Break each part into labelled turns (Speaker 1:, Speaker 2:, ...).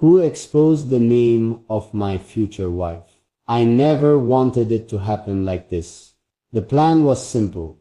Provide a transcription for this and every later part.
Speaker 1: Who exposed the name of my future wife? I never wanted it to happen like this. The plan was simple.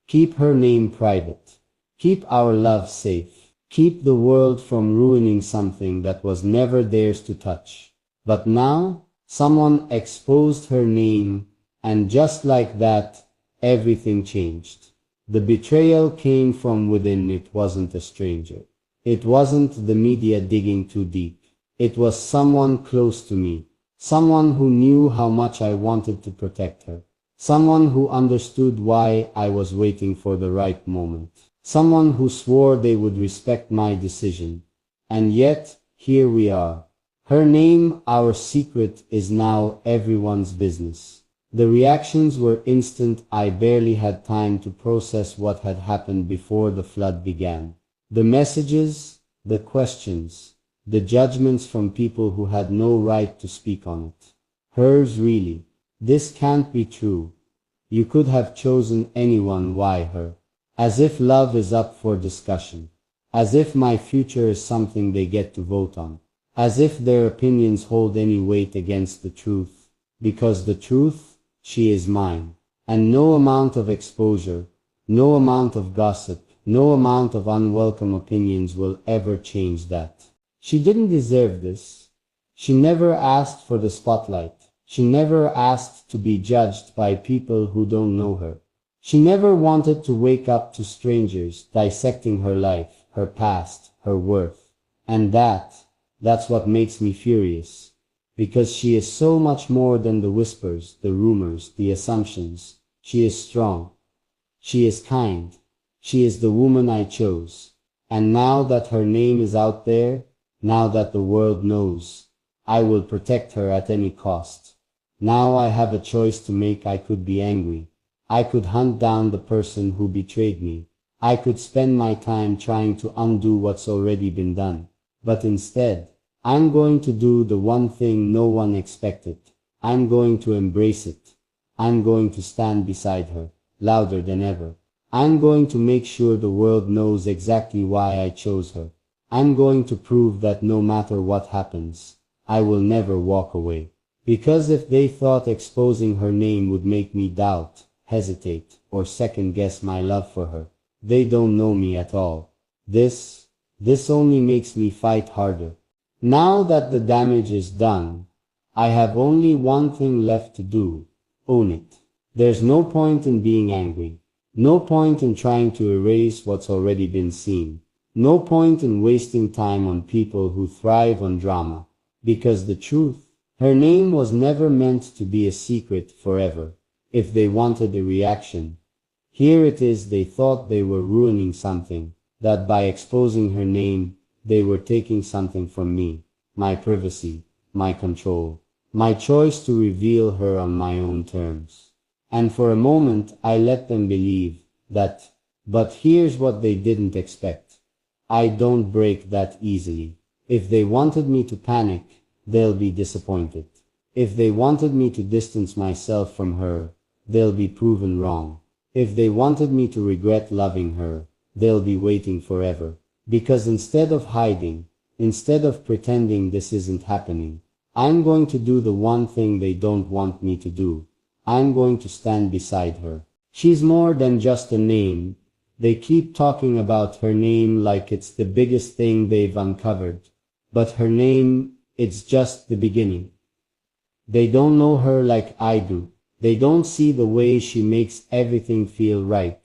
Speaker 1: Keep her name private. Keep our love safe. Keep the world from ruining something that was never theirs to touch. But now, someone exposed her name, and just like that, everything changed. The betrayal came from within. It wasn't a stranger. It wasn't the media digging too deep. It was someone close to me. Someone who knew how much I wanted to protect her. Someone who understood why I was waiting for the right moment. Someone who swore they would respect my decision. And yet, here we are. Her name, our secret, is now everyone's business. The reactions were instant. I barely had time to process what had happened before the flood began. The messages, the questions, the judgments from people who had no right to speak on it. Hers, really? This can't be true. You could have chosen anyone. Why her? As if love is up for discussion. As if my future is something they get to vote on. As if their opinions hold any weight against the truth. Because the truth, she is mine. And no amount of exposure, no amount of gossip, no amount of unwelcome opinions will ever change that. She didn't deserve this. She never asked for the spotlight. She never asked to be judged by people who don't know her. She never wanted to wake up to strangers dissecting her life, her past, her worth. And that's what makes me furious. Because she is so much more than the whispers, the rumors, the assumptions. She is strong. She is kind. She is the woman I chose. And now that her name is out there, now that the world knows, I will protect her at any cost. Now I have a choice to make. I could be angry. I could hunt down the person who betrayed me. I could spend my time trying to undo what's already been done. But instead, I'm going to do the one thing no one expected. I'm going to embrace it. I'm going to stand beside her, louder than ever. I'm going to make sure the world knows exactly why I chose her. I'm going to prove that no matter what happens, I will never walk away. Because if they thought exposing her name would make me doubt, hesitate, or second-guess my love for her, they don't know me at all. This only makes me fight harder. Now that the damage is done, I have only one thing left to do: own it. There's no point in being angry. No point in trying to erase what's already been seen. No point in wasting time on people who thrive on drama. Because the truth, her name was never meant to be a secret forever. If they wanted a reaction, here it is. They thought they were ruining something, that by exposing her name, they were taking something from me, my privacy, my control, my choice to reveal her on my own terms. And for a moment I let them believe that. But here's what they didn't expect. I don't break that easily. If they wanted me to panic, they'll be disappointed. If they wanted me to distance myself from her, they'll be proven wrong. If they wanted me to regret loving her, they'll be waiting forever. Because instead of hiding, instead of pretending this isn't happening, I'm going to do the one thing they don't want me to do. I'm going to stand beside her. She's more than just a name. They keep talking about her name like it's the biggest thing they've uncovered. But her name, it's just the beginning. They don't know her like I do. They don't see the way she makes everything feel right,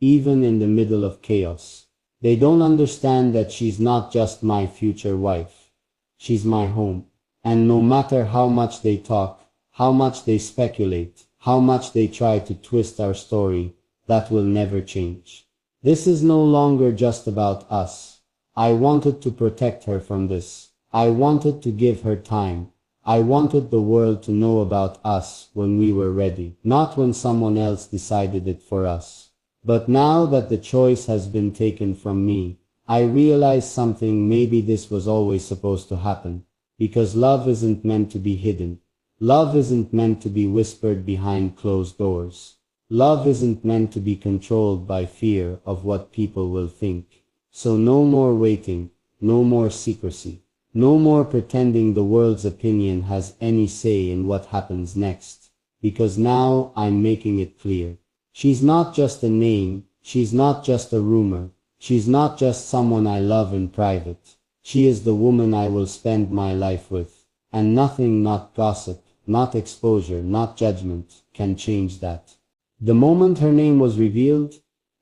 Speaker 1: even in the middle of chaos. They don't understand that she's not just my future wife. She's my home. And no matter how much they talk, how much they speculate, how much they try to twist our story, that will never change. This is no longer just about us. I wanted to protect her from this. I wanted to give her time. I wanted the world to know about us when we were ready, not when someone else decided it for us. But now that the choice has been taken from me, I realize something. Maybe this was always supposed to happen. Because love isn't meant to be hidden. Love isn't meant to be whispered behind closed doors. Love isn't meant to be controlled by fear of what people will think. So no more waiting, no more secrecy, No more pretending the world's opinion has any say in what happens next, because now I'm making it clear. She's not just a name, she's not just a rumor, she's not just someone I love in private. She is the woman I will spend my life with, and nothing, not gossip, not exposure, not judgment, can change that. The moment her name was revealed,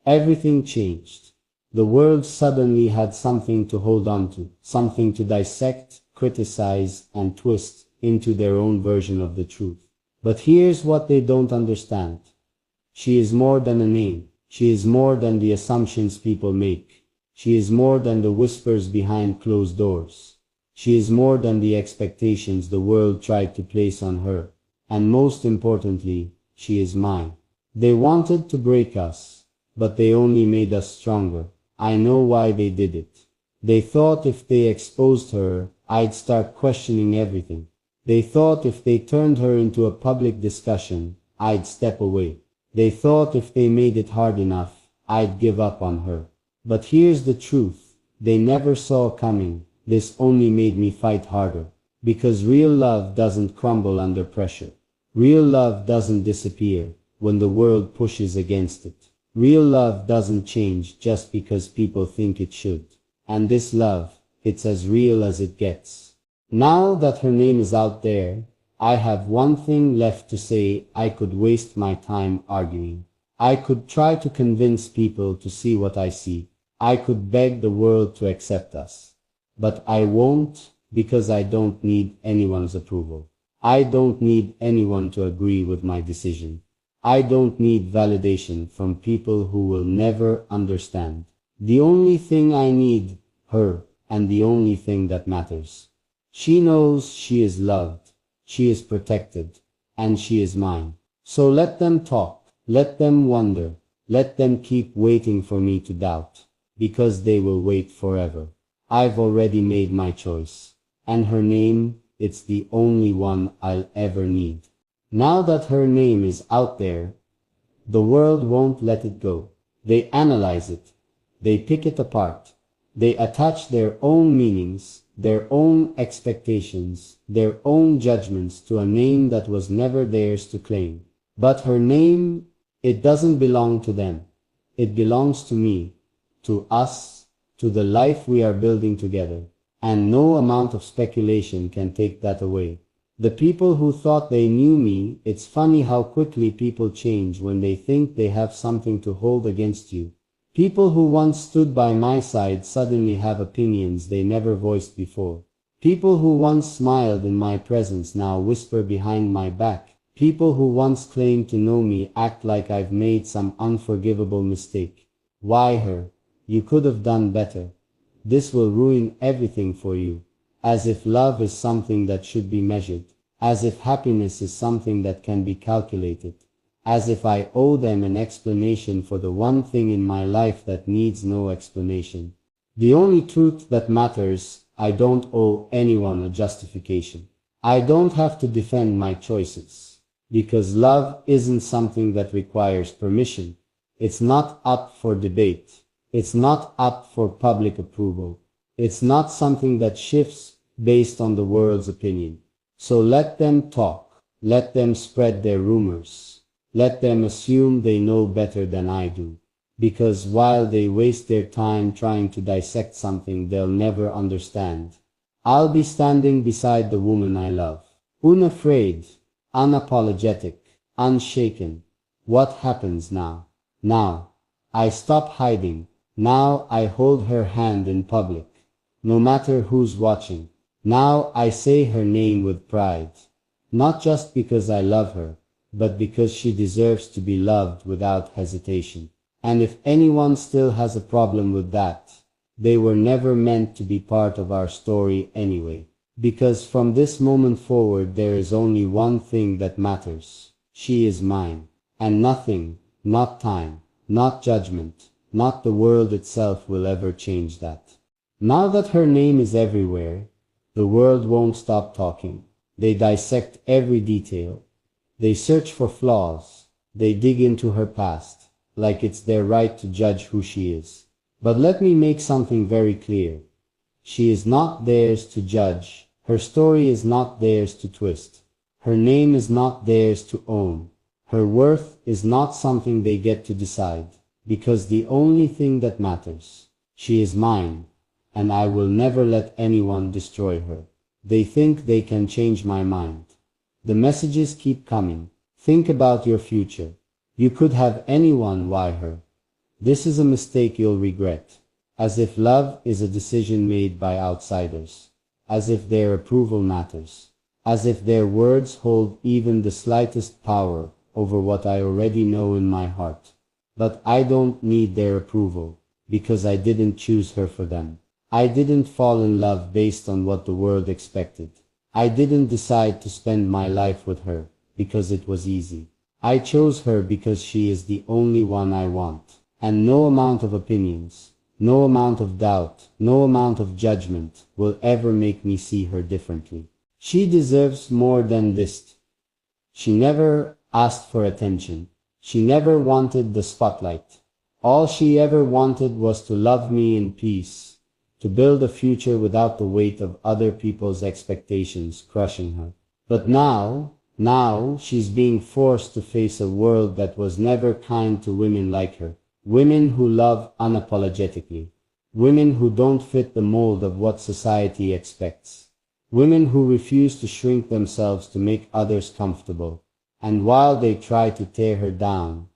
Speaker 1: everything changed. The world suddenly had something to hold on to, something to dissect, criticize, and twist into their own version of the truth. But here's what they don't understand. She is more than a name. She is more than the assumptions people make. She is more than the whispers behind closed doors. She is more than the expectations the world tried to place on her. And most importantly, she is mine. They wanted to break us, but they only made us stronger. I know why they did it. They thought if they exposed her, I'd start questioning everything. They thought if they turned her into a public discussion, I'd step away. They thought if they made it hard enough, I'd give up on her. But here's the truth. They never saw coming. This only made me fight harder. Because real love doesn't crumble under pressure. Real love doesn't disappear when the world pushes against it. Real love doesn't change just because people think it should. And this love, it's as real as it gets. Now that her name is out there, I have one thing left to say. I could waste my time arguing. I could try to convince people to see what I see. I could beg the world to accept us. But I won't, because I don't need anyone's approval. I don't need anyone to agree with my decision. I don't need validation from people who will never understand. The only thing I need, her, and the only thing that matters. She knows she is loved, she is protected, and she is mine. So let them talk, let them wonder, let them keep waiting for me to doubt, because they will wait forever. I've already made my choice, and her name, it's the only one I'll ever need. Now that her name is out there, the world won't let it go. They analyze it. They pick it apart. They attach their own meanings, their own expectations, their own judgments to a name that was never theirs to claim. But her name, it doesn't belong to them. It belongs to me, to us, to the life we are building together. And no amount of speculation can take that away. The people who thought they knew me, it's funny how quickly people change when they think they have something to hold against you. People who once stood by my side suddenly have opinions they never voiced before. People who once smiled in my presence now whisper behind my back. People who once claimed to know me act like I've made some unforgivable mistake. Why her? You could have done better. This will ruin everything for you. As if love is something that should be measured. As if happiness is something that can be calculated. As if I owe them an explanation for the one thing in my life that needs no explanation. The only truth that matters, I don't owe anyone a justification. I don't have to defend my choices. Because love isn't something that requires permission. It's not up for debate. It's not up for public approval. It's not something that shifts based on the world's opinion. So let them talk. Let them spread their rumors. Let them assume they know better than I do. Because while they waste their time trying to dissect something they'll never understand, I'll be standing beside the woman I love. Unafraid, unapologetic, unshaken. What happens now? Now, I stop hiding. Now I hold her hand in public. No matter who's watching. Now I say her name with pride. Not just because I love her, but because she deserves to be loved without hesitation. And if anyone still has a problem with that, they were never meant to be part of our story anyway. Because from this moment forward there is only one thing that matters. She is mine. And nothing, not time, not judgment, not the world itself will ever change that. Now that her name is everywhere, the world won't stop talking. They dissect every detail. They search for flaws. They dig into her past, like it's their right to judge who she is. But let me make something very clear. She is not theirs to judge. Her story is not theirs to twist. Her name is not theirs to own. Her worth is not something they get to decide, because the only thing that matters, she is mine, and I will never let anyone destroy her. They think they can change my mind. The messages keep coming. Think about your future. You could have anyone, why her? This is a mistake you'll regret. As if love is a decision made by outsiders. As if their approval matters. As if their words hold even the slightest power over what I already know in my heart. But I don't need their approval, because I didn't choose her for them. I didn't fall in love based on what the world expected. I didn't decide to spend my life with her, because it was easy. I chose her because she is the only one I want. And no amount of opinions, no amount of doubt, no amount of judgment will ever make me see her differently. She deserves more than this. She never asked for attention. She never wanted the spotlight. All she ever wanted was to love me in peace, to build a future without the weight of other people's expectations crushing her. But now she's being forced to face a world that was never kind to women like her. Women who love unapologetically. Women who don't fit the mold of what society expects. Women who refuse to shrink themselves to make others comfortable. And while they try to tear her down,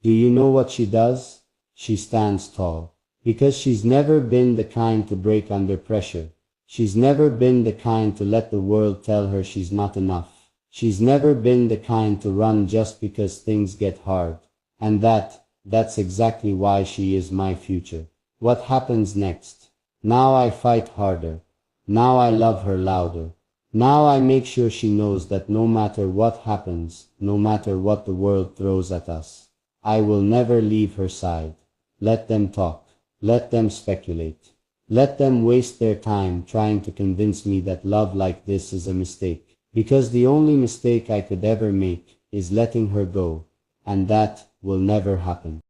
Speaker 1: do you know what she does? She stands tall. Because she's never been the kind to break under pressure. She's never been the kind to let the world tell her she's not enough. She's never been the kind to run just because things get hard. And that's exactly why she is my future. What happens next? Now I fight harder. Now I love her louder. Now I make sure she knows that no matter what happens, no matter what the world throws at us, I will never leave her side. Let them talk. Let them speculate. Let them waste their time trying to convince me that love like this is a mistake. Because the only mistake I could ever make is letting her go. And that will never happen.